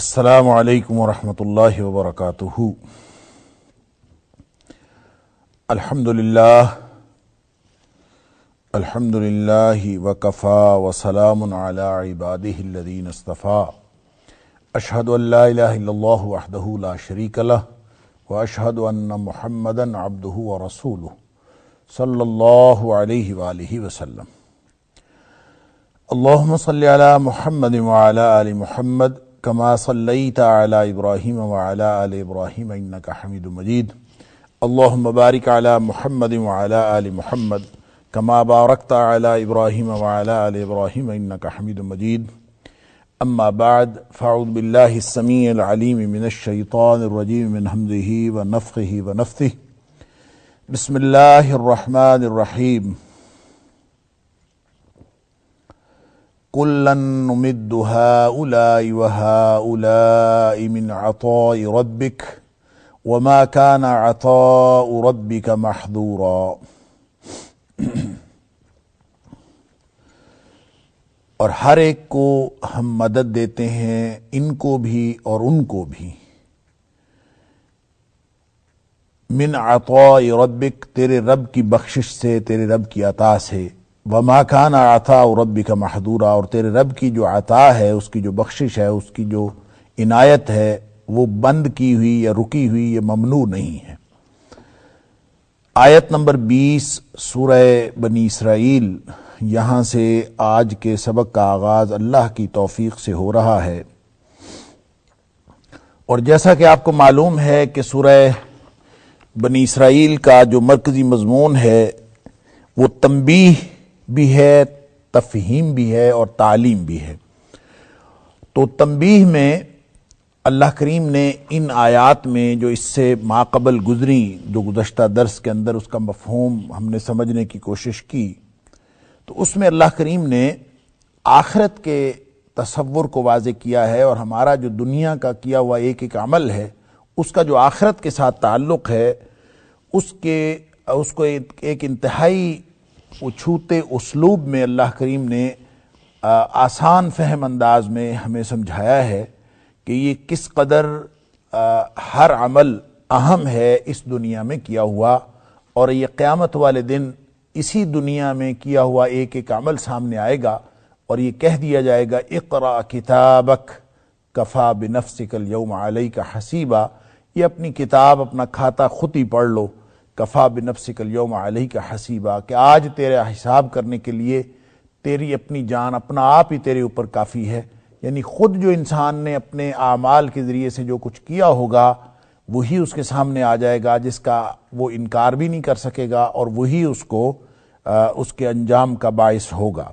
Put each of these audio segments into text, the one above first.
السلام علیکم ورحمۃ اللہ وبرکاتہ۔ الحمد للہ وکفا وسلام علی عبادہ الذین اصطفیٰ۔ اشہد ان لا الہ الا اللہ وحدہ لا شریک لہ واشہد ان محمدا عبدہ ورسولہ صلی اللہ علیہ وآلہ وسلم۔ اللہم صلی علی محمد وعلی آل محمد کما صلیت علی ابراہیم وعلی آل ابراہیم انک حمید مجید۔ اللہم بارک علی محمد وعلی آل محمد کما بارکت علی ابراہیم وعلی آل ابراہیم انک حمید مجید۔ اما بعد فاعوذ باللہ السمیع العلیم من الشیطان الرجیم من ہمزہ ونفخہ ونفثہ۔ بسم اللہ الرحمن الرحیم۔ كُلًّا نُمِدُّ هَؤُلَاءِ وَهَؤُلَاءِ مِنْ عَطَاءِ رَبِّكَ وَمَا كَانَ عَطَاءُ رَبِّكَ مَحْظُورًا۔ اور ہر ایک کو ہم مدد دیتے ہیں، ان کو بھی اور ان کو بھی۔ من عطاء ربک، تیرے رب کی بخشش سے، تیرے رب کی عطا سے۔ وما كان عطاء ربک محظورا، اور تیرے رب کی جو عطا ہے، اس کی جو بخشش ہے، اس کی جو عنایت ہے، وہ بند کی ہوئی یا رکی ہوئی یا ممنوع نہیں ہے۔ آیت نمبر 20 سورہ بنی اسرائیل، یہاں سے آج کے سبق کا آغاز اللہ کی توفیق سے ہو رہا ہے۔ اور جیسا کہ آپ کو معلوم ہے کہ سورہ بنی اسرائیل کا جو مرکزی مضمون ہے وہ تنبیہ بھی ہے، تفہیم بھی ہے اور تعلیم بھی ہے۔ تو تنبیہ میں اللہ کریم نے ان آیات میں جو اس سے ماقبل گزری، جو گزشتہ درس کے اندر اس کا مفہوم ہم نے سمجھنے کی کوشش کی، تو اس میں اللہ کریم نے آخرت کے تصور کو واضح کیا ہے، اور ہمارا جو دنیا کا کیا ہوا ایک ایک عمل ہے، اس کا جو آخرت کے ساتھ تعلق ہے، اس کو ایک انتہائی چھوتے اسلوب میں اللہ کریم نے آسان فہم انداز میں ہمیں سمجھایا ہے کہ یہ کس قدر ہر عمل اہم ہے اس دنیا میں کیا ہوا، اور یہ قیامت والے دن اسی دنیا میں کیا ہوا ایک ایک عمل سامنے آئے گا، اور یہ کہہ دیا جائے گا اقرأ کتابک کفا بنفسک اليوم علیک حسیبا، یہ اپنی کتاب، اپنا کھاتا خود ہی پڑھ لو، کفا بنفسک اليوم علیک حسیبا، کہ آج تیرا حساب کرنے کے لیے تیری اپنی جان، اپنا آپ ہی تیرے اوپر کافی ہے۔ یعنی خود جو انسان نے اپنے اعمال کے ذریعے سے جو کچھ کیا ہوگا وہی اس کے سامنے آ جائے گا، جس کا وہ انکار بھی نہیں کر سکے گا، اور وہی اس کو اس کے انجام کا باعث ہوگا۔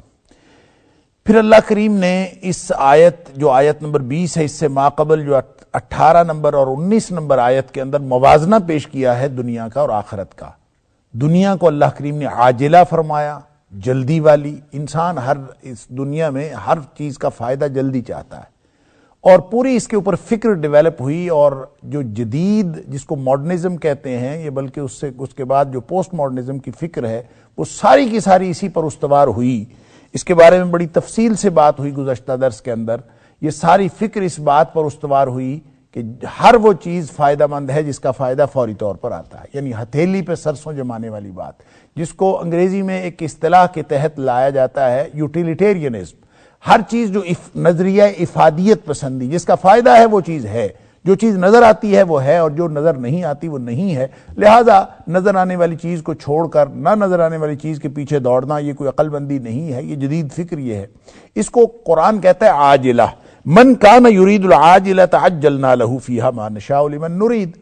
پھر اللہ کریم نے اس آیت، جو آیت نمبر 20 ہے، اس سے ماقبل جو 18 نمبر اور 19 نمبر آیت کے اندر موازنہ پیش کیا ہے دنیا کا اور آخرت کا۔ دنیا کو اللہ کریم نے عاجلہ فرمایا، جلدی والی۔ انسان اس دنیا میں ہر چیز کا فائدہ جلدی چاہتا ہے، اور پوری اس کے اوپر فکر ڈیولپ ہوئی، اور جو جدید، جس کو ماڈرنزم کہتے ہیں، یہ بلکہ اس کے بعد جو پوسٹ ماڈرنزم کی فکر ہے، وہ ساری کی ساری اسی پر استوار ہوئی۔ اس کے بارے میں بڑی تفصیل سے بات ہوئی گزشتہ درس کے اندر۔ یہ ساری فکر اس بات پر استوار ہوئی کہ ہر وہ چیز فائدہ مند ہے جس کا فائدہ فوری طور پر آتا ہے، یعنی ہتھیلی پہ سرسوں جمانے والی بات، جس کو انگریزی میں ایک اصطلاح کے تحت لایا جاتا ہے یوٹیلیٹیرینزم۔ ہر چیز جو نظریہ افادیت پسندی، جس کا فائدہ ہے وہ چیز ہے، جو چیز نظر آتی ہے وہ ہے، اور جو نظر نہیں آتی وہ نہیں ہے۔ لہٰذا نظر آنے والی چیز کو چھوڑ کر نہ نظر آنے والی چیز کے پیچھے دوڑنا یہ کوئی عقل بندی نہیں ہے، یہ جدید فکر یہ ہے۔ اس کو قرآن کہتا ہے عاجلہ۔ من کان یرید العاجلۃ عجلنا لہ فیہا ما نشاء لمن نرید۔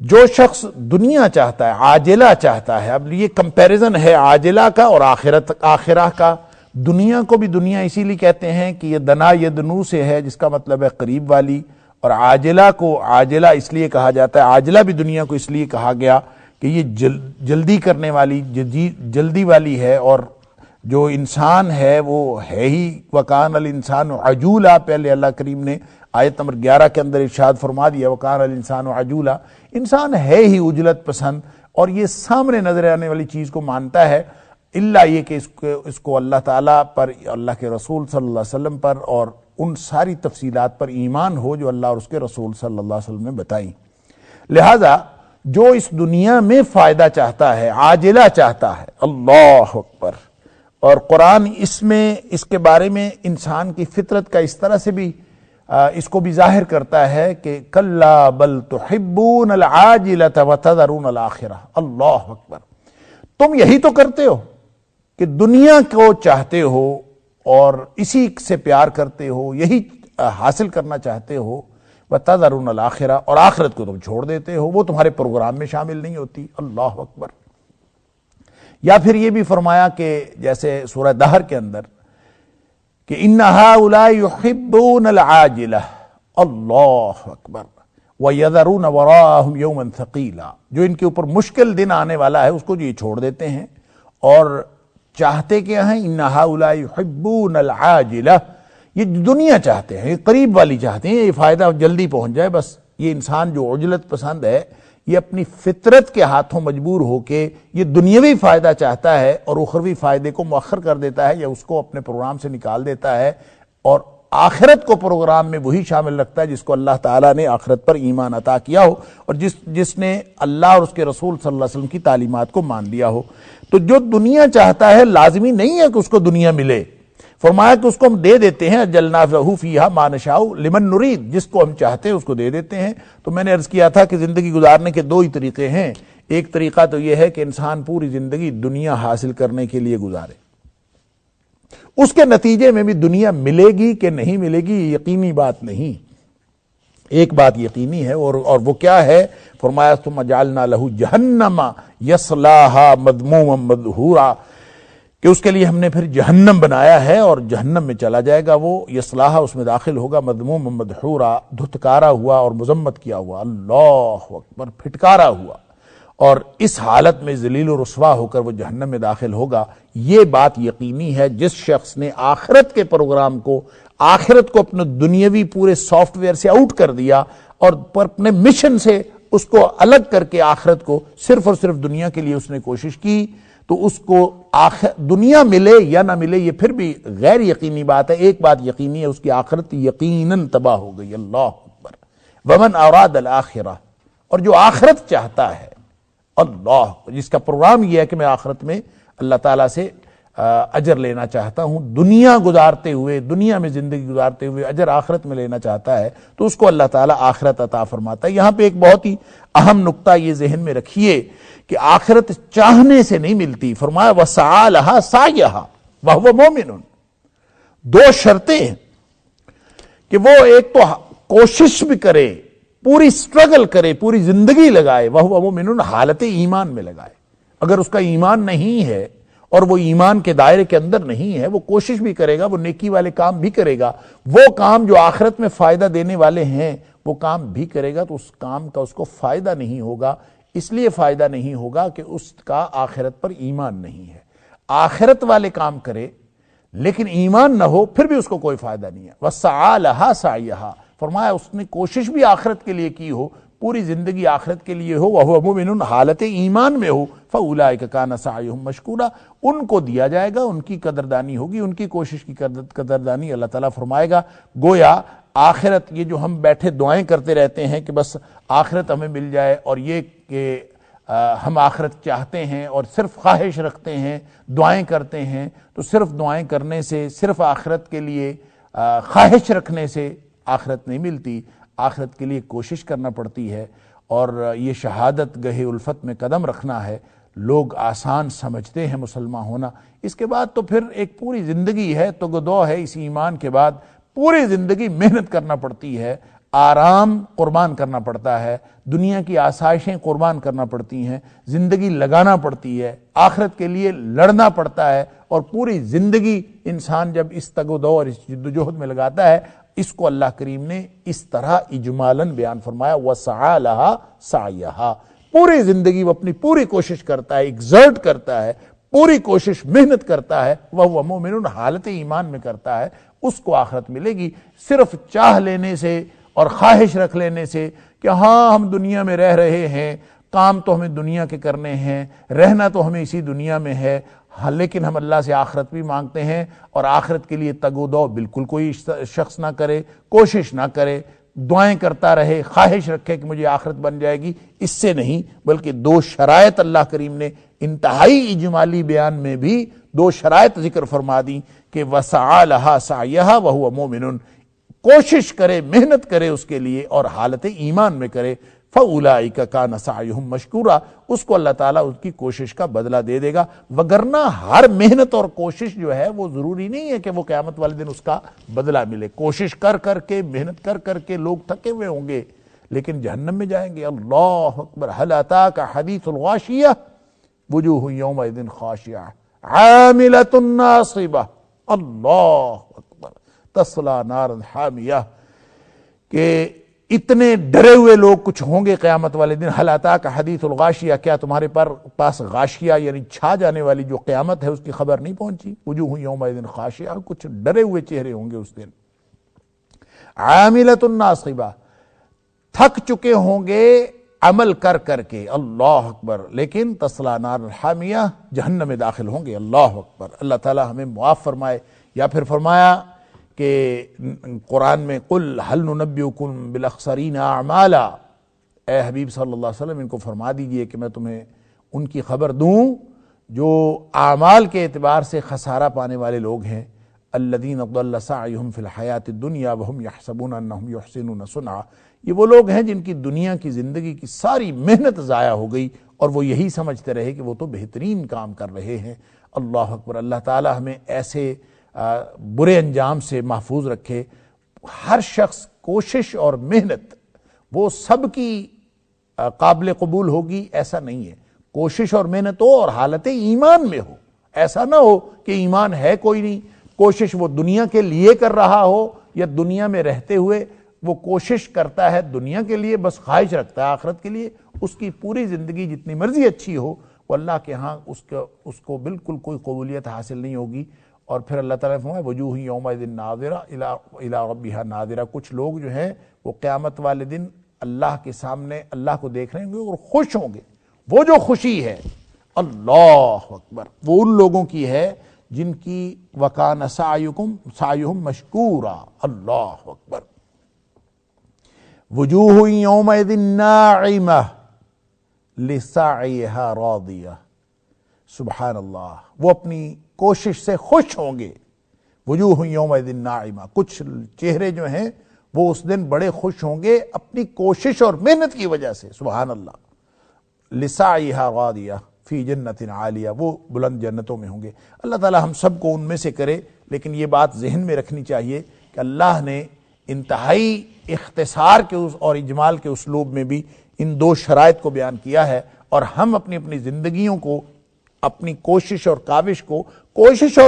جو شخص دنیا چاہتا ہے، عاجلہ چاہتا ہے، اب یہ کمپیریزن ہے عاجلہ کا اور آخرہ کا۔ دنیا کو بھی دنیا اسی لیے کہتے ہیں کہ یہ دنا یدنو سے ہے، جس کا مطلب ہے قریب والی، اور عاجلہ کو عاجلہ اس لیے کہا جاتا ہے، عاجلہ بھی دنیا کو اس لیے کہا گیا کہ یہ جلدی کرنے والی، جلدی والی ہے، اور جو انسان ہے وہ ہے ہی وکان الانسان عجولا۔ پہلے اللہ کریم نے آیت نمبر 11 کے اندر ارشاد فرما دیا وکان الانسان عجولا، انسان ہے ہی عجلت پسند، اور یہ سامنے نظر آنے والی چیز کو مانتا ہے، الا یہ کہ اس کو اللہ تعالیٰ پر، اللہ کے رسول صلی اللہ علیہ وسلم پر اور ان ساری تفصیلات پر ایمان ہو جو اللہ اور اس کے رسول صلی اللہ علیہ وسلم نے بتائیں۔ لہذا جو اس دنیا میں فائدہ چاہتا ہے، عاجلہ چاہتا ہے، اللہ اکبر، اور قرآن اس کے بارے میں انسان کی فطرت کا اس طرح سے بھی اس کو بھی ظاہر کرتا ہے کہ کلا بل تحبون العاجلۃ وتذرون الآخرہ، اللہ اکبر، تم یہی تو کرتے ہو کہ دنیا کو چاہتے ہو اور اسی سے پیار کرتے ہو، یہی حاصل کرنا چاہتے ہو، وتذرون الآخرہ، اور آخرت کو تم چھوڑ دیتے ہو، وہ تمہارے پروگرام میں شامل نہیں ہوتی، اللہ اکبر۔ یا پھر یہ بھی فرمایا کہ جیسے سورہ دہر کے اندر کہ ان ہؤلاء یحبون العاجلہ، اللہ اکبر، ویذرون وراءہم یوما ثقیلا، جو ان کے اوپر مشکل دن آنے والا ہے اس کو یہ چھوڑ دیتے ہیں، اور چاہتے کیا ہیں؟ ان ہؤلاء یحبون العاجلہ، یہ دنیا چاہتے ہیں، یہ قریب والی چاہتے ہیں، یہ فائدہ جلدی پہنچ جائے بس۔ یہ انسان جو عجلت پسند ہے، یہ اپنی فطرت کے ہاتھوں مجبور ہو کے یہ دنیاوی فائدہ چاہتا ہے اور اخروی فائدے کو مؤخر کر دیتا ہے یا اس کو اپنے پروگرام سے نکال دیتا ہے، اور آخرت کو پروگرام میں وہی شامل رکھتا ہے جس کو اللہ تعالیٰ نے آخرت پر ایمان عطا کیا ہو اور جس نے اللہ اور اس کے رسول صلی اللہ علیہ وسلم کی تعلیمات کو مان لیا ہو۔ تو جو دنیا چاہتا ہے لازمی نہیں ہے کہ اس کو دنیا ملے، فرمایا کہ اس کو ہم دے دیتے ہیں، اجلنا لہ فیہا ما نشاء لمن نرید، جس کو ہم چاہتے ہیں اس کو دے دیتے ہیں۔ تو میں نے عرض کیا تھا کہ زندگی گزارنے کے دو ہی طریقے ہیں، ایک طریقہ تو یہ ہے کہ انسان پوری زندگی دنیا حاصل کرنے کے لیے گزارے، اس کے نتیجے میں بھی دنیا ملے گی کہ نہیں ملے گی یہ یقینی بات نہیں، ایک بات یقینی ہے، اور وہ کیا ہے؟ فرمایا ثم جعلنا لہ جہنم یصلاھا مذموما مدحورا، کہ اس کے لیے ہم نے پھر جہنم بنایا ہے اور جہنم میں چلا جائے گا وہ، یصلاھا اس میں داخل ہوگا، مذموما مدحورا، دھتکارا ہوا اور مذمت کیا ہوا، اللہ اکبر، پھٹکارا ہوا، اور اس حالت میں ذلیل و رسوا ہو کر وہ جہنم میں داخل ہوگا۔ یہ بات یقینی ہے جس شخص نے آخرت کے پروگرام کو، آخرت کو اپنے دنیاوی پورے سافٹ ویئر سے آؤٹ کر دیا اور اپنے مشن سے اس کو الگ کر کے آخرت کو صرف اور صرف دنیا کے لیے اس نے کوشش کی، تو اس کو دنیا ملے یا نہ ملے یہ پھر بھی غیر یقینی بات ہے، ایک بات یقینی ہے، اس کی آخرت یقیناً تباہ ہو گئی، اللہ اکبر۔ ومن اراد الآخرہ، اور جو آخرت چاہتا ہے، اللہ، جس کا پروگرام یہ ہے کہ میں آخرت میں اللہ تعالیٰ سے اجر لینا چاہتا ہوں، دنیا گزارتے ہوئے، دنیا میں زندگی گزارتے ہوئے اجر آخرت میں لینا چاہتا ہے، تو اس کو اللہ تعالیٰ آخرت عطا فرماتا ہے۔ یہاں پہ ایک بہت ہی اہم نقطہ یہ ذہن میں رکھیے کہ آخرت چاہنے سے نہیں ملتی، فرمایا وَسَعَى لَهَا سَعْيَهَا وَهُوَ مُؤْمِنٌ، دو شرطیں ہیں کہ وہ ایک تو کوشش بھی کرے، پوری سٹرگل کرے، پوری زندگی لگائے، وَهُوَ مُؤْمِنٌ، حالت ایمان میں لگائے۔ اگر اس کا ایمان نہیں ہے اور وہ ایمان کے دائرے کے اندر نہیں ہے، وہ کوشش بھی کرے گا، وہ نیکی والے کام بھی کرے گا، وہ کام جو آخرت میں فائدہ دینے والے ہیں وہ کام بھی کرے گا، تو اس کام کا اس کو فائدہ نہیں ہوگا، اس لیے فائدہ نہیں ہوگا کہ اس کا آخرت پر ایمان نہیں ہے۔ آخرت والے کام کرے لیکن ایمان نہ ہو، پھر بھی اس کو کوئی فائدہ نہیں ہے۔ وَسَعَى لَهَا سَعْيَهَا، فرمایا اس نے کوشش بھی آخرت کے لیے کی ہو، پوری زندگی آخرت کے لیے ہو، وَهُوَ مُؤْمِنٌ، حالت ایمان میں ہو، فَأُولَٰئِكَ كَانَ سَعْيُهُمْ مَشْكُورًا، ان کو دیا جائے گا، ان کی قدردانی ہوگی، ان کی کوشش کی قدردانی اللہ تعالیٰ فرمائے گا۔ گویا آخرت، یہ جو ہم بیٹھے دعائیں کرتے رہتے ہیں کہ بس آخرت ہمیں مل جائے، اور یہ کہ ہم آخرت چاہتے ہیں اور صرف خواہش رکھتے ہیں، دعائیں کرتے ہیں، تو صرف دعائیں کرنے سے، صرف آخرت کے لیے خواہش رکھنے سے آخرت نہیں ملتی، آخرت کے لیے کوشش کرنا پڑتی ہے، اور یہ شہادت گہے الفت میں قدم رکھنا ہے۔ لوگ آسان سمجھتے ہیں مسلمان ہونا، اس کے بعد تو پھر ایک پوری زندگی ہے، تو گدو ہے اس ایمان کے بعد، پوری زندگی محنت کرنا پڑتی ہے، آرام قربان کرنا پڑتا ہے، دنیا کی آسائشیں قربان کرنا پڑتی ہیں، زندگی لگانا پڑتی ہے، آخرت کے لیے لڑنا پڑتا ہے، اور پوری زندگی انسان جب اس تگ و دو اور اس جد و جہد میں لگاتا ہے، اس کو اللہ کریم نے اس طرح اجمالاً بیان فرمایا، وَسَعَى لَهَا سَعْيَهَا، پوری زندگی وہ اپنی پوری کوشش کرتا ہے، ایگزرٹ کرتا ہے، پوری کوشش محنت کرتا ہے، وَهُوَ مُؤْمِنٌ، حالت ایمان میں کرتا ہے، اس کو آخرت ملے گی۔ صرف چاہ لینے سے اور خواہش رکھ لینے سے کہ ہاں ہم دنیا میں رہ رہے ہیں، کام تو ہمیں دنیا کے کرنے ہیں، رہنا تو ہمیں اسی دنیا میں ہے، ہاں لیکن ہم اللہ سے آخرت بھی مانگتے ہیں، اور آخرت کے لیے تگ و دو بالکل کوئی شخص نہ کرے، کوشش نہ کرے، دعائیں کرتا رہے، خواہش رکھے کہ مجھے آخرت بن جائے گی، اس سے نہیں، بلکہ دو شرائط اللہ کریم نے انتہائی اجمالی بیان میں بھی دو شرائط ذکر فرما دی کہ وَسَعَى لَهَا سَعْيَهَا وَهُوَ مُؤْمِنٌ، کوشش کرے، محنت کرے اس کے لیے اور حالت ایمان میں کرے، فَأُولَٰئِكَ كَانَ سَعْيُهُمْ مَشْكُورًا، اس کو اللہ تعالیٰ اس کی کوشش کا بدلہ دے دے گا۔ وگرنہ ہر محنت اور کوشش جو ہے وہ ضروری نہیں ہے کہ وہ قیامت والے دن اس کا بدلہ ملے۔ کوشش کر کر کے، محنت کر کر کے لوگ تھکے ہوئے ہوں گے لیکن جہنم میں جائیں گے۔ اللہ اکبر۔ هل أتاك حديث الغاشية وجوه يومئذ خاشعة عاملة ناصبة، اللہ اکبر، تصلیٰ نارا حامیہ، کہ اتنے ڈرے ہوئے لوگ کچھ ہوں گے قیامت والے دن۔ هل أتاك حديث الغاشية، کیا تمہارے پاس غاشیہ یعنی چھا جانے والی جو قیامت ہے اس کی خبر نہیں پہنچی؟ وجوہ یومئذ خاشعہ، کچھ ڈرے ہوئے چہرے ہوں گے اس دن۔ عاملۃ ناصبہ، تھک چکے ہوں گے عمل کر کر کے، اللہ اکبر، لیکن تصلیٰ نارا حامیہ، جہنم میں داخل ہوں گے۔ اللہ اکبر۔ اللہ تعالی ہمیں معاف فرمائے۔ یا پھر فرمایا کہ قرآن میں قل هل ننبئکم بالاخسرین اعمالا، اے حبیب صلی اللہ علیہ وسلم ان کو فرما دیجئے کہ میں تمہیں ان کی خبر دوں جو اعمال کے اعتبار سے خسارہ پانے والے لوگ ہیں۔ الذین ضل سعیہم فی الحیاۃ الدنیا وہم یحسبون انہم یحسنون صنعا، یہ وہ لوگ ہیں جن کی دنیا کی زندگی کی ساری محنت ضائع ہو گئی اور وہ یہی سمجھتے رہے کہ وہ تو بہترین کام کر رہے ہیں۔ اللہ اکبر۔ اللہ تعالی ہمیں ایسے برے انجام سے محفوظ رکھے۔ ہر شخص کوشش اور محنت وہ سب کی قابل قبول ہوگی ایسا نہیں ہے۔ کوشش اور محنت ہو اور حالت ایمان میں ہو، ایسا نہ ہو کہ ایمان ہے کوئی نہیں، کوشش وہ دنیا کے لیے کر رہا ہو یا دنیا میں رہتے ہوئے وہ کوشش کرتا ہے دنیا کے لیے، بس خواہش رکھتا ہے آخرت کے لیے، اس کی پوری زندگی جتنی مرضی اچھی ہو وہ اللہ کے ہاں اس کو بالکل کوئی قبولیت حاصل نہیں ہوگی۔ اور پھر اللہ تعالیٰ نے فرمایا وجوہ یومئذ ناظرہ الی ربہا ناظرہ، کچھ لوگ جو ہیں وہ قیامت والے دن اللہ کے سامنے اللہ کو دیکھ رہے ہوں گے اور خوش ہوں گے۔ وہ جو خوشی ہے، اللہ اکبر، وہ ان لوگوں کی ہے جن کی وَكَانَ سَعْيُهُمْ مَشْكُورًا، اللہ اکبر۔ وجوہ یومئذ ناعمہ لسعیہا راضیہ، سبحان اللہ، وہ اپنی کوشش سے خوش ہوں گے۔ وجوہ یومئذ ناعمہ، کچھ چہرے جو ہیں وہ اس دن بڑے خوش ہوں گے اپنی کوشش اور محنت کی وجہ سے، سبحان اللہ۔ لسعیہا راضیہ فی جنت عالیہ، وہ بلند جنتوں میں ہوں گے۔ اللہ تعالی ہم سب کو ان میں سے کرے، لیکن یہ بات ذہن میں رکھنی چاہیے کہ اللہ نے انتہائی اختصار کے اور اجمال کے اسلوب میں بھی ان دو شرائط کو بیان کیا ہے، اور ہم اپنی اپنی زندگیوں کو، اپنی کوشش اور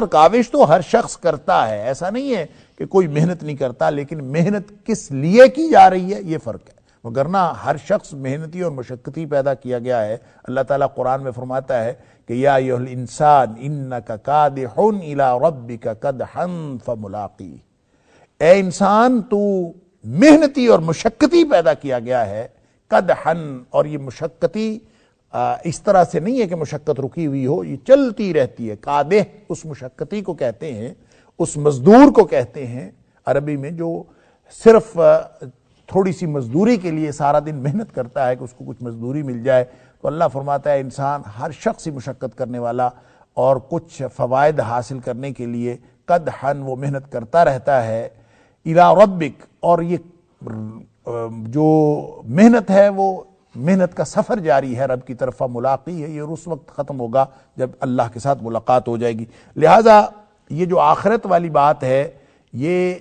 کاوش تو ہر شخص کرتا ہے، ایسا نہیں ہے کہ کوئی محنت نہیں کرتا، لیکن محنت کس لیے کی جا رہی ہے یہ فرق ہے، وگرنہ ہر شخص محنتی اور مشقتی پیدا کیا گیا ہے۔ اللہ تعالیٰ قرآن میں فرماتا ہے کہ یا ایھا الانسان انک کادح الی ربک کدحا فملاقیہ، اے انسان تو محنتی اور مشقتی پیدا کیا گیا ہے، قدحن، اور یہ مشقتی اس طرح سے نہیں ہے کہ مشقت رکی ہوئی ہو، یہ چلتی رہتی ہے۔ قادح اس مشقتی کو کہتے ہیں، اس مزدور کو کہتے ہیں عربی میں جو صرف تھوڑی سی مزدوری کے لیے سارا دن محنت کرتا ہے کہ اس کو کچھ مزدوری مل جائے۔ تو اللہ فرماتا ہے انسان ہر شخص ہی مشقت کرنے والا اور کچھ فوائد حاصل کرنے کے لیے قدحن وہ محنت کرتا رہتا ہے، الی ربک، اور یہ جو محنت ہے وہ محنت کا سفر جاری ہے رب کی طرف، ملاقی ہے، یہ اس وقت ختم ہوگا جب اللہ کے ساتھ ملاقات ہو جائے گی۔ لہٰذا یہ جو آخرت والی بات ہے یہ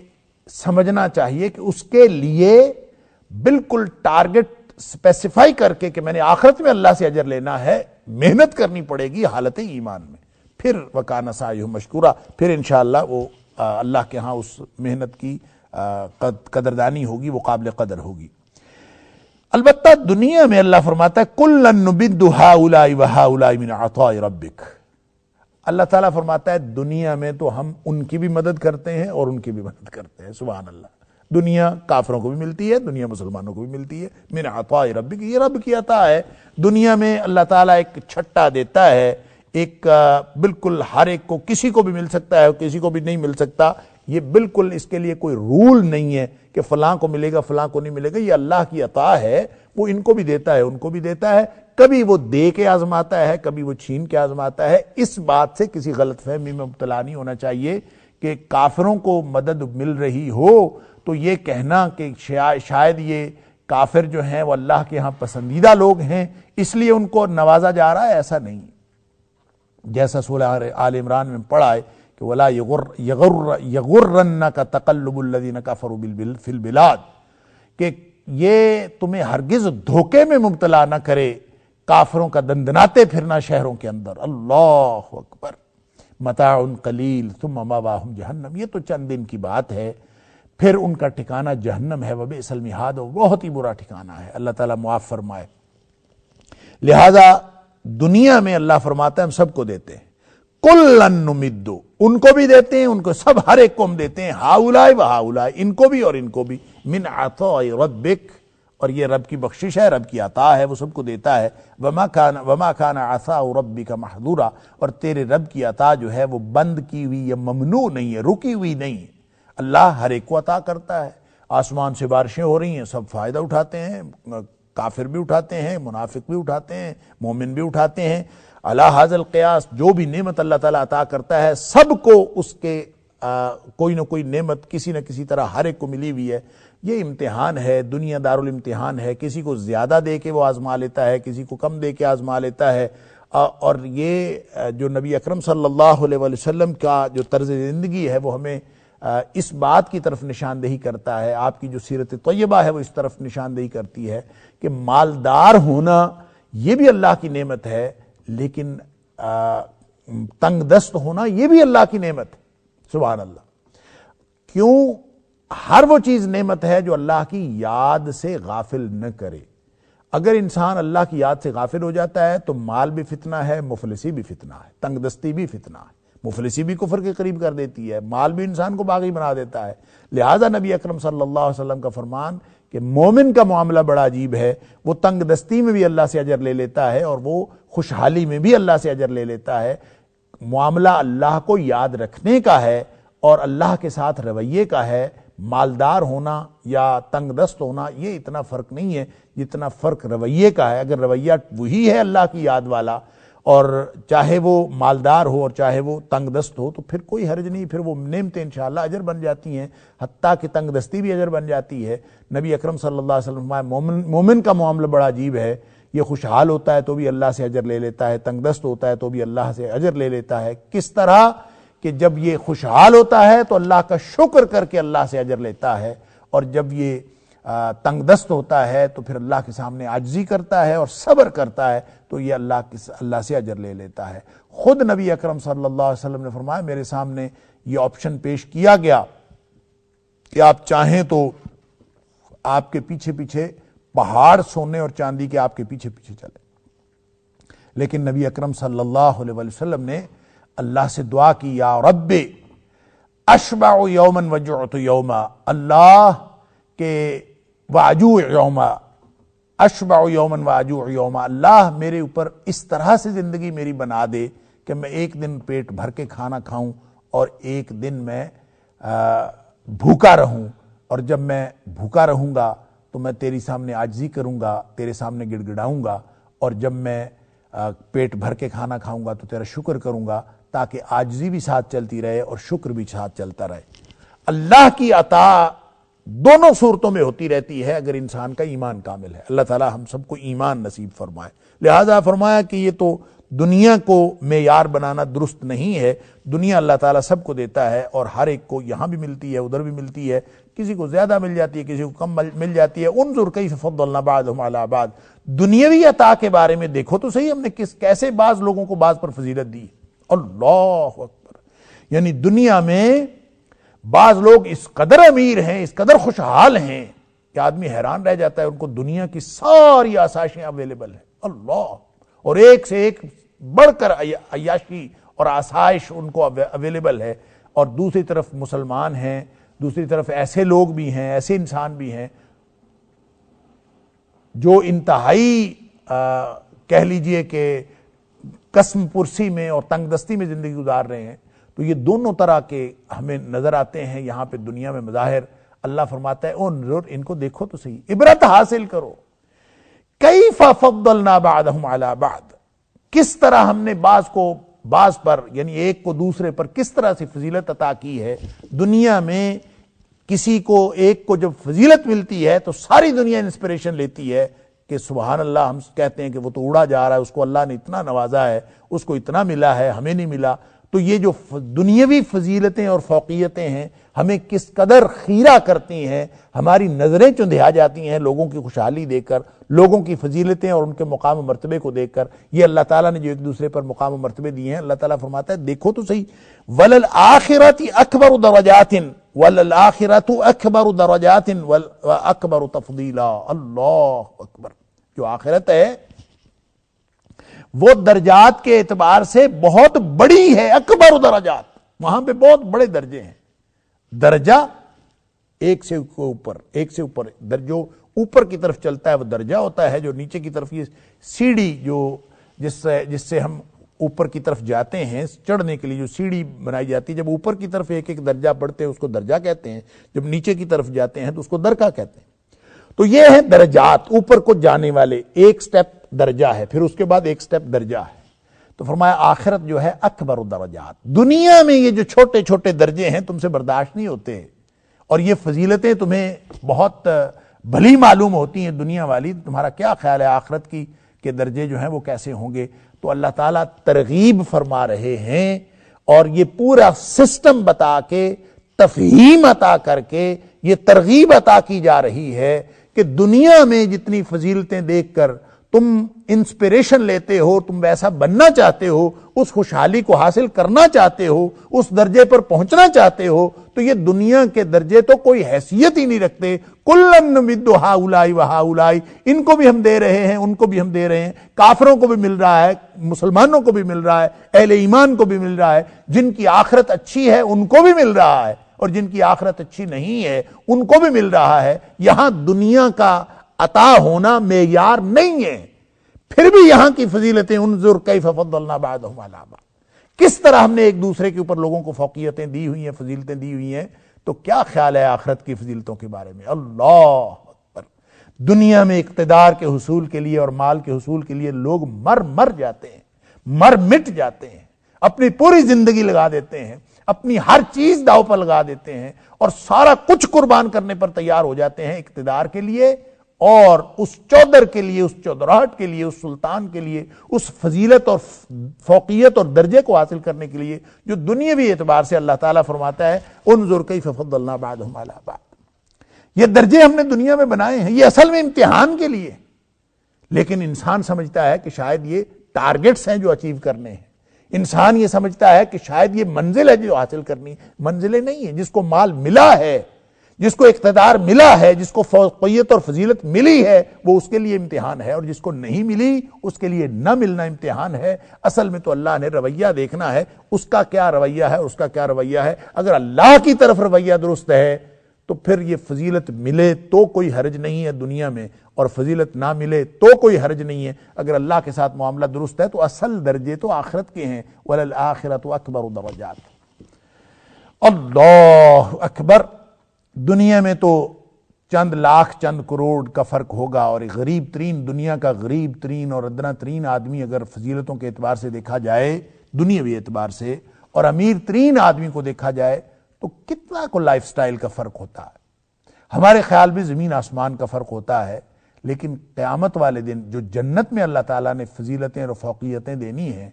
سمجھنا چاہیے کہ اس کے لیے بالکل ٹارگٹ اسپیسیفائی کر کے کہ میں نے آخرت میں اللہ سے اجر لینا ہے، محنت کرنی پڑے گی حالت ایمان میں، پھر وَكَانَ سَعْيُهُ مَشْكُورًا، پھر انشاءاللہ وہ اللہ کے ہاں اس محنت کی قدردانی ہوگی، وہ قابل قدر ہوگی۔ البتہ دنیا میں اللہ فرماتا ہے کُلًّا نُمِدُّ هَؤُلَاءِ وَهَؤُلَاءِ مِنْ عَطَاءِ رَبِّكَ، اللہ تعالیٰ فرماتا ہے دنیا میں تو ہم ان کی بھی مدد کرتے ہیں اور ان کی بھی مدد کرتے ہیں، سبحان اللہ۔ دنیا کافروں کو بھی ملتی ہے، دنیا مسلمانوں کو بھی ملتی ہے، من عطاء ربک، یہ رب کی عطا ہے۔ دنیا میں اللہ تعالیٰ ایک چھٹا دیتا ہے، ایک بالکل ہر ایک کو، کسی کو بھی مل سکتا ہے کسی کو بھی نہیں مل سکتا، یہ بالکل اس کے لیے کوئی رول نہیں ہے کہ فلاں کو ملے گا فلاں کو نہیں ملے گا، یہ اللہ کی عطا ہے، وہ ان کو بھی دیتا ہے ان کو بھی دیتا ہے، کبھی وہ دے کے آزماتا ہے کبھی وہ چھین کے آزماتا ہے۔ اس بات سے کسی غلط فہمی میں مبتلا نہیں ہونا چاہیے کہ کافروں کو مدد مل رہی ہو تو یہ کہنا کہ شاید یہ کافر جو ہیں وہ اللہ کے ہاں پسندیدہ لوگ ہیں اس لیے ان کو نوازا جا رہا ہے، ایسا نہیں۔ جیسا سورہ آل عمران میں پڑھا ہے کہ وَلَا يَغُرَّنَّكَ تَقَلُّبُ الَّذِينَ كَفَرُوا فِي الْبِلَادِ، کہ یہ تمہیں ہرگز دھوکے میں مبتلا نہ کرے کافروں کا دندناتے پھرنا شہروں کے اندر۔ اللہ اکبر، متاع قلیل ثم مأواہم جہنم، یہ تو چند دن کی بات ہے، پھر ان کا ٹھکانہ جہنم ہے، وبئس المہاد، بہت ہی برا ٹھکانہ ہے، اللہ تعالیٰ معاف فرمائے۔ لہذا دنیا میں اللہ فرماتا ہے ہم سب کو دیتے ہیں، کُلًّا نُمِدُّ، ان کو بھی دیتے ہیں، ان کو سب ہر ایک کو ہم دیتے ہیں، ہؤلاء وہؤلاء، ان کو بھی اور ان کو بھی، من عطاء ربک، اور یہ رب کی بخشش ہے، رب کی عطا ہے، وہ سب کو دیتا ہے۔ وما كان عطاء ربک محظورا، اور تیرے رب کی عطا جو ہے وہ بند کی ہوئی یا ممنوع نہیں ہے، رکی ہوئی نہیں ہے، اللہ ہر ایک کو عطا کرتا ہے۔ آسمان سے بارشیں ہو رہی ہیں، سب فائدہ اٹھاتے ہیں، کافر بھی اٹھاتے ہیں، منافق بھی اٹھاتے ہیں، مومن بھی اٹھاتے ہیں۔ علی ھذا القیاس، جو بھی نعمت اللہ تعالیٰ عطا کرتا ہے سب کو اس کے کوئی نہ کوئی نعمت کسی نہ کسی طرح ہر ایک کو ملی ہوئی ہے۔ یہ امتحان ہے، دنیا دارالامتحان ہے، کسی کو زیادہ دے کے وہ آزما لیتا ہے، کسی کو کم دے کے آزما لیتا ہے، اور یہ جو نبی اکرم صلی اللہ علیہ وسلم کا جو طرز زندگی ہے وہ ہمیں اس بات کی طرف نشاندہی کرتا ہے، آپ کی جو سیرت طیبہ ہے وہ اس طرف نشاندہی کرتی ہے کہ مالدار ہونا یہ بھی اللہ کی نعمت ہے، لیکن تنگ دست ہونا یہ بھی اللہ کی نعمت ہے۔ سبحان اللہ، کیوں؟ ہر وہ چیز نعمت ہے جو اللہ کی یاد سے غافل نہ کرے۔ اگر انسان اللہ کی یاد سے غافل ہو جاتا ہے تو مال بھی فتنہ ہے، مفلسی بھی فتنہ ہے، تنگ دستی بھی فتنہ ہے، مفلسی بھی کفر کے قریب کر دیتی ہے، مال بھی انسان کو باغی بنا دیتا ہے۔ لہذا نبی اکرم صلی اللہ علیہ وسلم کا فرمان کہ مومن کا معاملہ بڑا عجیب ہے، وہ تنگ دستی میں بھی اللہ سے اجر لے لیتا ہے اور وہ خوشحالی میں بھی اللہ سے اجر لے لیتا ہے۔ معاملہ اللہ کو یاد رکھنے کا ہے اور اللہ کے ساتھ رویے کا ہے۔ مالدار ہونا یا تنگ دست ہونا یہ اتنا فرق نہیں ہے جتنا فرق رویے کا ہے۔ اگر رویہ وہی ہے اللہ کی یاد والا، اور چاہے وہ مالدار ہو اور چاہے وہ تنگ دست ہو، تو پھر کوئی حرج نہیں، پھر وہ نعمتیں انشاءاللہ اجر بن جاتی ہیں، حتیٰ کہ تنگ دستی بھی اجر بن جاتی ہے۔ نبی اکرم صلی اللہ علیہ وسلم مومن کا معاملہ بڑا عجیب ہے، یہ خوشحال ہوتا ہے تو بھی اللہ سے اجر لے لیتا ہے، تنگ دست ہوتا ہے تو بھی اللہ سے اجر لے لیتا ہے۔ کس طرح کہ جب یہ خوشحال ہوتا ہے تو اللہ کا شکر کر کے اللہ سے اجر لیتا ہے، اور جب یہ تنگ دست ہوتا ہے تو پھر اللہ کے سامنے عاجزی کرتا ہے اور صبر کرتا ہے تو یہ اللہ سے اجر لے لیتا ہے۔ خود نبی اکرم صلی اللہ علیہ وسلم نے فرمایا، میرے سامنے یہ آپشن پیش کیا گیا کہ آپ چاہیں تو آپ کے پیچھے پیچھے پہاڑ سونے اور چاندی کے آپ کے پیچھے پیچھے چلے، لیکن نبی اکرم صلی اللہ علیہ وسلم نے اللہ سے دعا کی، یا رب اشبع یوما وجعت یوما، اللہ کے واجوع یوما، اشبع یوما واجوع یوما، اللہ میرے اوپر اس طرح سے زندگی میری بنا دے کہ میں ایک دن پیٹ بھر کے کھانا کھاؤں اور ایک دن میں بھوکا رہوں، اور جب میں بھوکا رہوں گا تو میں تیری سامنے عاجزی کروں گا، تیرے سامنے گڑ گڑاؤں گا، اور جب میں پیٹ بھر کے کھانا کھاؤں گا تو تیرا شکر کروں گا، تاکہ عاجزی بھی ساتھ چلتی رہے اور شکر بھی ساتھ چلتا رہے۔ اللہ کی عطا دونوں صورتوں میں ہوتی رہتی ہے اگر انسان کا ایمان کامل ہے۔ اللہ تعالی ہم سب کو ایمان نصیب فرمائے۔ لہذا فرمایا کہ یہ تو دنیا کو معیار بنانا درست نہیں ہے، دنیا اللہ تعالیٰ سب کو دیتا ہے اور ہر ایک کو یہاں بھی ملتی ہے ادھر بھی ملتی ہے، کسی کو زیادہ مل جاتی ہے کسی کو کم مل جاتی ہے۔ انظر کیف فضلنا بعضهم علی بعض، دنیاوی عطا کے بارے میں دیکھو تو صحیح، ہم نے کیسے بعض لوگوں کو بعض پر فضیلت دی۔ اللہ اکبر، یعنی دنیا میں بعض لوگ اس قدر امیر ہیں، اس قدر خوشحال ہیں کہ آدمی حیران رہ جاتا ہے، ان کو دنیا کی ساری آسائشیں اویلیبل ہیں، اللہ، اور ایک سے ایک بڑھ کر عیاشی اور آسائش ان کو اویلیبل ہے، اور دوسری طرف مسلمان ہیں، دوسری طرف ایسے لوگ بھی ہیں، ایسے انسان بھی ہیں جو انتہائی کہہ لیجئے کہ قسم پرسی میں اور تنگ دستی میں زندگی گزار رہے ہیں. تو یہ دونوں طرح کے ہمیں نظر آتے ہیں یہاں پہ دنیا میں مظاہر. اللہ فرماتا ہے انظر، ان کو دیکھو تو صحیح، عبرت حاصل کرو. کیف فضلنا بعضهم علی بعض، کس طرح ہم نے بعض کو بعض پر، یعنی ایک کو دوسرے پر کس طرح سے فضیلت عطا کی ہے. دنیا میں کسی کو ایک کو جب فضیلت ملتی ہے تو ساری دنیا انسپریشن لیتی ہے کہ سبحان اللہ، ہم کہتے ہیں کہ وہ تو اڑا جا رہا ہے، اس کو اللہ نے اتنا نوازا ہے، اس کو اتنا ملا ہے، ہمیں نہیں ملا. تو یہ جو دنیاوی فضیلتیں اور فوقیتیں ہیں ہمیں کس قدر خیرہ کرتی ہیں، ہماری نظریں چندھیا جاتی ہیں لوگوں کی خوشحالی دیکھ کر، لوگوں کی فضیلتیں اور ان کے مقام و مرتبے کو دیکھ کر. یہ اللہ تعالیٰ نے جو ایک دوسرے پر مقام و مرتبے دیے ہیں، اللہ تعالیٰ فرماتا ہے دیکھو تو صحیح. وَلَلْآخِرَةِ أَكْبَرُ دَرَجَاتٍ وَلَلْآخِرَةُ أَكْبَرُ دَرَجَاتٍ وَأَكْبَرُ تَفْضِيلًا. اللہ اکبر. جو آخرت ہے وہ درجات کے اعتبار سے بہت بڑی ہے. اکبر درجات، وہاں پہ بہت بڑے درجے ہیں. درجہ ایک سے اوپر، ایک سے اوپر، جو اوپر کی طرف چلتا ہے وہ درجہ ہوتا ہے. جو نیچے کی طرف، یہ سیڑھی جو جس سے ہم اوپر کی طرف جاتے ہیں چڑھنے کے لیے جو سیڑھی بنائی جاتی ہے، جب اوپر کی طرف ایک ایک درجہ بڑھتے ہیں اس کو درجہ کہتے ہیں، جب نیچے کی طرف جاتے ہیں تو اس کو درکہ کہتے ہیں. تو یہ ہے درجات، اوپر کو جانے والے. ایک سٹیپ درجہ ہے، پھر اس کے بعد ایک سٹیپ درجہ ہے. تو فرمایا آخرت جو ہے اکبر درجات. دنیا میں یہ جو چھوٹے چھوٹے درجے ہیں تم سے برداشت نہیں ہوتے، اور یہ فضیلتیں تمہیں بہت بھلی معلوم ہوتی ہیں دنیا والی. تمہارا کیا خیال ہے آخرت کی کہ درجے جو ہیں وہ کیسے ہوں گے؟ تو اللہ تعالیٰ ترغیب فرما رہے ہیں اور یہ پورا سسٹم بتا کے، تفہیم عطا کر کے یہ ترغیب عطا کی جا رہی ہے کہ دنیا میں جتنی فضیلتیں دیکھ کر تم انسپریشن لیتے ہو، تم ویسا بننا چاہتے ہو، اس خوشحالی کو حاصل کرنا چاہتے ہو، اس درجے پر پہنچنا چاہتے ہو، تو یہ دنیا کے درجے تو کوئی حیثیت ہی نہیں رکھتے. کلن نمد ہؤلاء وہؤلاء، ان کو بھی ہم دے رہے ہیں، ان کو بھی ہم دے رہے ہیں. کافروں کو بھی مل رہا ہے، مسلمانوں کو بھی مل رہا ہے، اہل ایمان کو بھی مل رہا ہے. جن کی آخرت اچھی ہے ان کو بھی مل رہا ہے، اور جن کی آخرت اچھی نہیں ہے ان کو بھی مل رہا ہے. یہاں دنیا کا عطا ہونا معیار نہیں ہے. پھر بھی یہاں کی فضیلتیں انظر کیف فضلنا بعضهم علی بعض، کس طرح ہم نے ایک دوسرے کے اوپر لوگوں کو فوقیتیں دی ہوئی ہیں، فضیلتیں دی ہوئی ہیں. تو کیا خیال ہے آخرت کی فضیلتوں کے بارے میں؟ اللہ اکبر. دنیا میں اقتدار کے حصول کے لیے اور مال کے حصول کے لیے لوگ مر جاتے ہیں، مٹ جاتے ہیں، اپنی پوری زندگی لگا دیتے ہیں، اپنی ہر چیز داؤ پر لگا دیتے ہیں اور سارا کچھ قربان کرنے پر تیار ہو جاتے ہیں اقتدار کے لیے اور اس چودر کے لیے، اس چودراہٹ کے لیے، اس سلطان کے لیے، اس فضیلت اور فوقیت اور درجے کو حاصل کرنے کے لیے جو دنیاوی اعتبار سے اللہ تعالیٰ فرماتا ہے انظر کیف فضلنا بعضهم علی بعض. یہ درجے ہم نے دنیا میں بنائے ہیں، یہ اصل میں امتحان کے لیے. لیکن انسان سمجھتا ہے کہ شاید یہ ٹارگٹس ہیں جو اچیو کرنے ہیں. انسان یہ سمجھتا ہے کہ شاید یہ منزل ہے جو حاصل کرنی. منزلیں نہیں ہیں. جس کو مال ملا ہے، جس کو اقتدار ملا ہے، جس کو فوقیت اور فضیلت ملی ہے، وہ اس کے لیے امتحان ہے، اور جس کو نہیں ملی اس کے لیے نہ ملنا امتحان ہے. اصل میں تو اللہ نے رویہ دیکھنا ہے، اس کا کیا رویہ ہے، اس کا کیا رویہ ہے. اگر اللہ کی طرف رویہ درست ہے تو پھر یہ فضیلت ملے تو کوئی حرج نہیں ہے دنیا میں، اور فضیلت نہ ملے تو کوئی حرج نہیں ہے. اگر اللہ کے ساتھ معاملہ درست ہے تو اصل درجے تو آخرت کے ہیں. وَلَلْآخِرَةُ أَكْبَرُ دَرَجَاتٍ. اللہ اکبر. دنیا میں تو چند لاکھ چند کروڑ کا فرق ہوگا، اور ایک غریب ترین، دنیا کا غریب ترین اور ادنا ترین آدمی اگر فضیلتوں کے اعتبار سے دیکھا جائے، دنیاوی اعتبار سے، اور امیر ترین آدمی کو دیکھا جائے تو کتنا کو لائف سٹائل کا فرق ہوتا ہے. ہمارے خیال میں زمین آسمان کا فرق ہوتا ہے، لیکن قیامت والے دن جو جنت میں اللہ تعالیٰ نے فضیلتیں اور فوقیتیں دینی ہیں،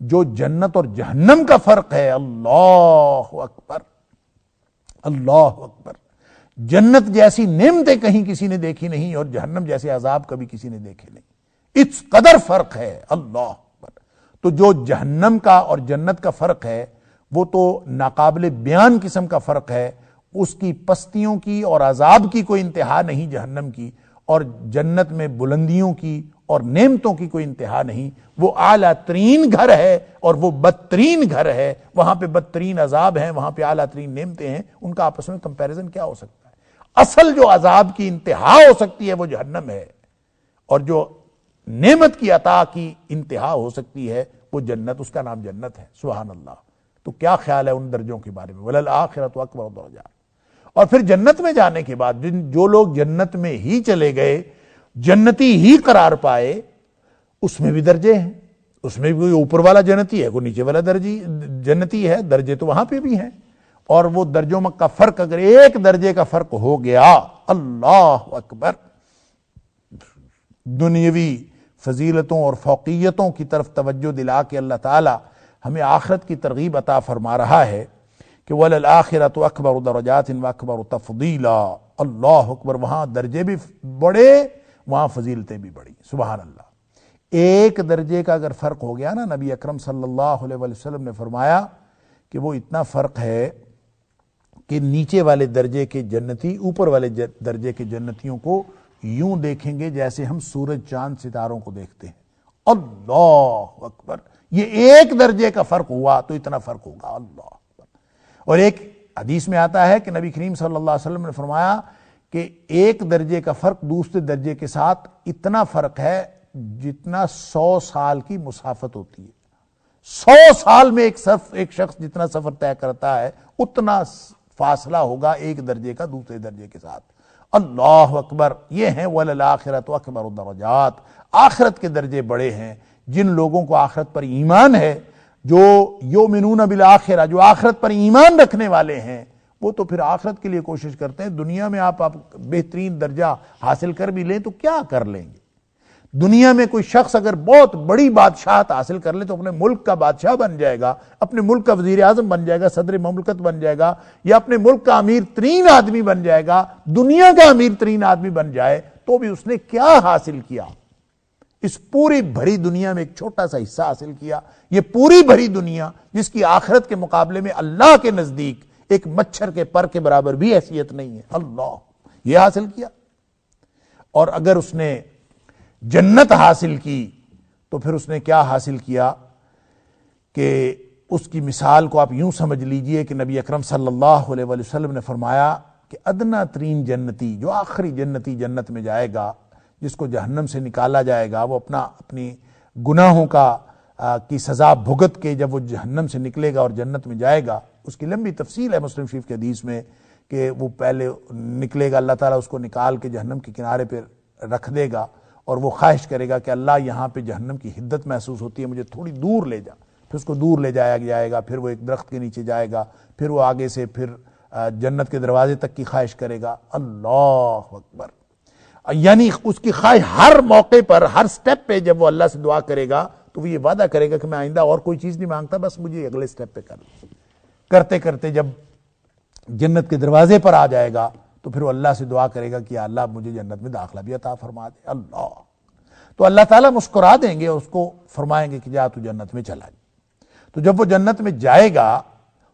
جو جنت اور جہنم کا فرق ہے، اللہ اکبر، اللہ اکبر. جنت جیسی نعمتیں کہیں کسی نے دیکھی نہیں، اور جہنم جیسے عذاب کبھی کسی نے دیکھے نہیں. اس قدر فرق ہے، اللہ اکبر. تو جو جہنم کا اور جنت کا فرق ہے وہ تو ناقابل بیان قسم کا فرق ہے. اس کی پستیوں کی اور عذاب کی کوئی انتہا نہیں جہنم کی، اور جنت میں بلندیوں کی اور نعمتوں کی کوئی انتہا نہیں. وہ اعلیٰ ترین گھر ہے اور وہ بدترین گھر ہے. وہاں پہ بدترین عذاب ہیں، وہاں پہ اعلیٰ ترین نعمتیں ہیں. ان کا آپس میں کمپیریزن کیا ہو سکتا ہے؟ اصل جو عذاب کی انتہا ہو سکتی ہے وہ جہنم ہے، اور جو نعمت کی عطا کی انتہا ہو سکتی ہے وہ جنت، اس کا نام جنت ہے. سبحان اللہ. تو کیا خیال ہے ان درجوں کے بارے میں؟ وَلَلْآخِرَةُ أَكْبَرُ دَرَجَاتٍ. اور پھر جنت میں جانے کے بعد جو لوگ جنت میں ہی چلے گئے، جنتی ہی قرار پائے، اس میں بھی درجے ہیں. اس میں بھی کوئی اوپر والا جنتی ہے، کوئی نیچے والا جنتی ہے، درجے تو وہاں پہ بھی ہیں. اور وہ درجوں میں کا فرق اگر ایک درجے کا فرق ہو گیا، اللہ اکبر، دنیاوی فضیلتوں اور فوقیتوں کی طرف توجہ دلا کے اللہ تعالی ہمیں آخرت کی ترغیب عطا فرما رہا ہے کہ وَلَلْآخِرَةُ أَكْبَرُ دَرَجَاتٍ وَأَكْبَرُ تَفْضِيلًا. اللہ اکبر، وہاں درجے بھی بڑے، وہاں فضیلتیں بھی بڑی. سبحان اللہ. ایک درجے کا اگر فرق ہو گیا نا، نبی اکرم صلی اللہ علیہ وسلم نے فرمایا کہ وہ اتنا فرق ہے کہ نیچے والے درجے کے جنتی اوپر والے درجے کے جنتیوں کو یوں دیکھیں گے جیسے ہم سورج چاند ستاروں کو دیکھتے ہیں. اللہ اکبر. یہ ایک درجے کا فرق ہوا تو اتنا فرق ہوگا. اللہ اکبر. اور ایک حدیث میں آتا ہے کہ نبی کریم صلی اللہ علیہ وسلم نے فرمایا کہ ایک درجے کا فرق دوسرے درجے کے ساتھ اتنا فرق ہے جتنا 100 سال کی مسافت ہوتی ہے. 100 سال میں ایک شخص جتنا سفر طے کرتا ہے اتنا فاصلہ ہوگا ایک درجے کا دوسرے درجے کے ساتھ. اللہ اکبر. یہ ہیں وَلَلْآخِرَةُ أَكْبَرُ دَرَجَاتٍ. آخرت کے درجے بڑے ہیں. جن لوگوں کو آخرت پر ایمان ہے، جو یؤمنون بالآخرہ، جو آخرت پر ایمان رکھنے والے ہیں، وہ تو پھر آخرت کے لیے کوشش کرتے ہیں. دنیا میں آپ بہترین درجہ حاصل کر بھی لیں تو کیا کر لیں گے؟ دنیا میں کوئی شخص اگر بہت بڑی بادشاہت حاصل کر لے تو اپنے ملک کا بادشاہ بن جائے گا، اپنے ملک کا وزیر اعظم بن جائے گا، صدر مملکت بن جائے گا، یا اپنے ملک کا امیر ترین آدمی بن جائے گا. دنیا کا امیر ترین آدمی بن جائے تو بھی اس نے کیا حاصل کیا؟ اس پوری بھری دنیا میں ایک چھوٹا سا حصہ حاصل کیا. یہ پوری بھری دنیا جس کی آخرت کے مقابلے میں اللہ کے نزدیک ایک مچھر کے پر کے برابر بھی حیثیت نہیں ہے. اللہ، یہ حاصل کیا. اور اگر اس نے جنت حاصل کی تو پھر اس نے کیا حاصل کیا کہ اس کی مثال کو آپ یوں سمجھ لیجئے کہ نبی اکرم صلی اللہ علیہ وسلم نے فرمایا کہ ادنا ترین جنتی، جو آخری جنتی جنت میں جائے گا، جس کو جہنم سے نکالا جائے گا، وہ اپنی گناہوں کی سزا بھگت کے جب وہ جہنم سے نکلے گا اور جنت میں جائے گا، اس کی لمبی تفصیل ہے مسلم شریف کے حدیث میں کہ وہ پہلے نکلے گا، اللہ تعالیٰ اس کو نکال کے جہنم کے کنارے پہ رکھ دے گا اور وہ خواہش کرے گا کہ اللہ یہاں پہ جہنم کی حدت محسوس ہوتی ہے، مجھے تھوڑی دور لے جا. پھر اس کو دور لے جایا جائے گا، پھر وہ ایک درخت کے نیچے جائے گا، پھر وہ آگے سے پھر جنت کے دروازے تک کی خواہش کرے گا. اللہ اکبر. یعنی اس کی خواہش ہر موقع پر، ہر سٹیپ پہ جب وہ اللہ سے دعا کرے گا تو وہ یہ وعدہ کرے گا کہ میں آئندہ اور کوئی چیز نہیں مانگتا، بس مجھے اگلے سٹیپ پہ کرتے کرتے جب جنت کے دروازے پر آ جائے گا تو پھر وہ اللہ سے دعا کرے گا کہ اللہ مجھے جنت میں داخلہ بھی عطا فرما دے. اللہ، تو اللہ تعالیٰ مسکرا دیں گے، اس کو فرمائیں گے کہ جا تو جنت میں چلا جائے. تو جب وہ جنت میں جائے گا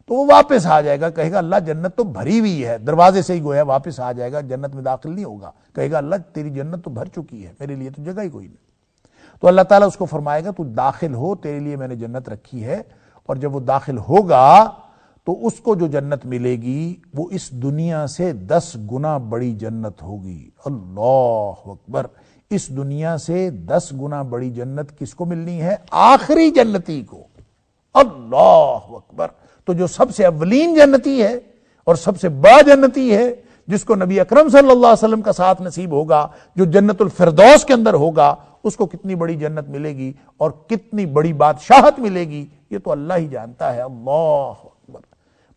تو وہ واپس آ جائے گا، کہے گا اللہ جنت تو بھری ہوئی ہے، دروازے سے ہی گویا واپس آ جائے گا، جنت میں داخل نہیں ہوگا. کہے گا اللہ تیری جنت تو بھر چکی ہے، میرے لیے تو جگہ ہی کوئی نہیں. تو اللہ تعالیٰ اس کو فرمائے گا تو داخل ہو، تیرے لیے میں نے جنت رکھی ہے. اور جب وہ داخل ہوگا تو اس کو جو جنت ملے گی وہ اس دنیا سے 10 گنا بڑی جنت ہوگی. اللہ اکبر. اس دنیا سے 10 گنا بڑی جنت کس کو ملنی ہے؟ آخری جنتی کو. اللہ اکبر. تو جو سب سے اولین جنتی ہے اور سب سے بڑا جنتی ہے، جس کو نبی اکرم صلی اللہ علیہ وسلم کا ساتھ نصیب ہوگا، جو جنت الفردوس کے اندر ہوگا، اس کو کتنی بڑی جنت ملے گی اور کتنی بڑی بادشاہت ملے گی یہ تو اللہ ہی جانتا ہے. اللہ اکبر.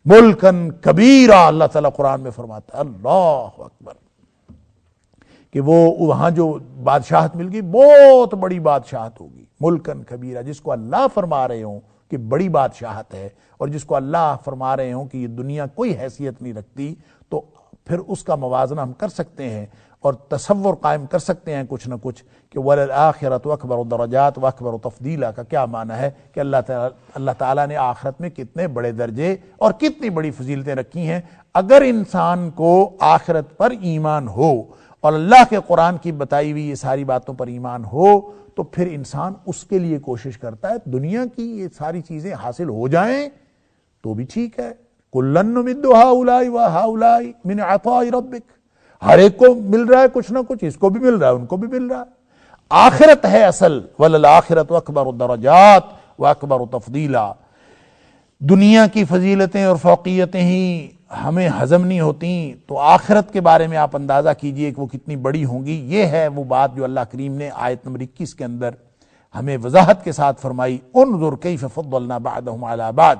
ملکن کبیرہ، اللہ تعالیٰ قرآن میں فرماتا ہے. اللہ اکبر. کہ وہ وہاں جو بادشاہت مل گئی بہت بڑی بادشاہت ہوگی. ملکن کبیرہ، جس کو اللہ فرما رہے ہوں کہ بڑی بادشاہت ہے اور جس کو اللہ فرما رہے ہوں کہ یہ دنیا کوئی حیثیت نہیں رکھتی، تو پھر اس کا موازنہ ہم کر سکتے ہیں اور تصور قائم کر سکتے ہیں کچھ نہ کچھ کہ وَلَلْآخِرَةُ أَكْبَرُ دَرَجَاتٍ وَأَكْبَرُ تَفْضِيلًا کا کیا معنی ہے کہ اللہ تعالیٰ نے آخرت میں کتنے بڑے درجے اور کتنی بڑی فضیلتیں رکھی ہیں. اگر انسان کو آخرت پر ایمان ہو اور اللہ کے قرآن کی بتائی ہوئی یہ ساری باتوں پر ایمان ہو تو پھر انسان اس کے لیے کوشش کرتا ہے دنیا کی یہ ساری چیزیں حاصل ہو جائیں تو بھی ٹھیک ہے. کُلًّا نُمِدُّ هَؤُلَاءِ وَهَؤُلَاءِ مِنْ عَطَاءِ رَبِّكَ. ہر ایک کو مل رہا ہے کچھ نہ کچھ، اس کو بھی مل رہا ہے ان کو بھی مل رہا ہے. آخرت ہے اصل. وَلَلْآخِرَةُ أَكْبَرُ الدَّرَجَاتِ. وأكبر تفضیلا۔ دنیا کی فضیلتیں اور فوقیتیں ہی ہمیں ہضم نہیں ہوتی تو آخرت کے بارے میں آپ اندازہ کیجئے کہ وہ کتنی بڑی ہوں گی۔ یہ ہے وہ بات جو اللہ کریم نے آیت نمبر 21 کے اندر ہمیں وضاحت کے ساتھ فرمائی، انظر کیف فضلنا بعدهم علی بعد۔